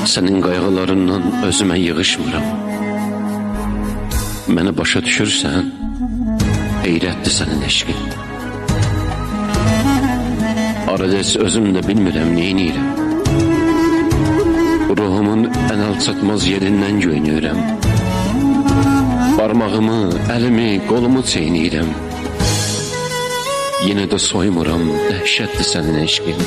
Senin qayğılarından özümə yığışmıram. Məni başa düşürsən, heyrətdir sənin eşqin. Arada heç özüm də bilmirəm neyniyirəm. Ruhumun ən alçatmaz yerindən göynüyürəm. Parmağımı, əlimi, qolumu çeyniyirəm. Yenə də soymuram, dəhşətdir sənin eşqin.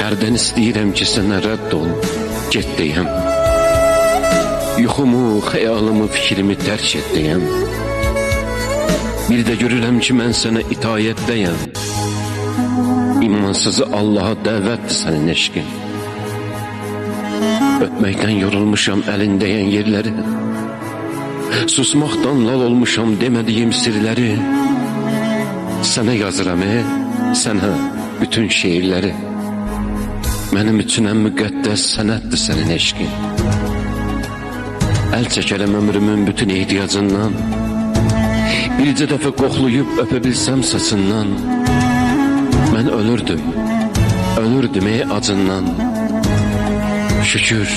Hərdən istəyirəm ki, sənə rədd ol, get deyəm. Yuxumu, xəyalımı, fikrimi tərk et deyəm. Bir də görürəm ki, mən sənə itayətdəyəm. İmansızı Allaha dəvətdir sənin eşqin. Ötməkdən yorulmuşam əlindəyən yerləri. Susmaqdan lal olmuşam demədiyim sirləri. Sənə yazıram, sənə bütün şeirləri. Mənim üçün ən müqəddəs sənətdir sənin eşqin. Əl çəkərəm ömrümün bütün ehtiyacından. Bircə dəfə qoxlayıb öpə bilsəm saçından. Mən ölürdüm acından. Şükür,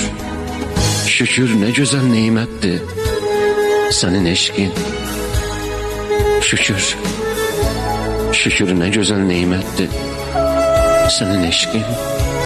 şükür nə gözəl neymətdir sənin eşqin. Şükür, şükür nə gözəl neymətdir sənin eşqin.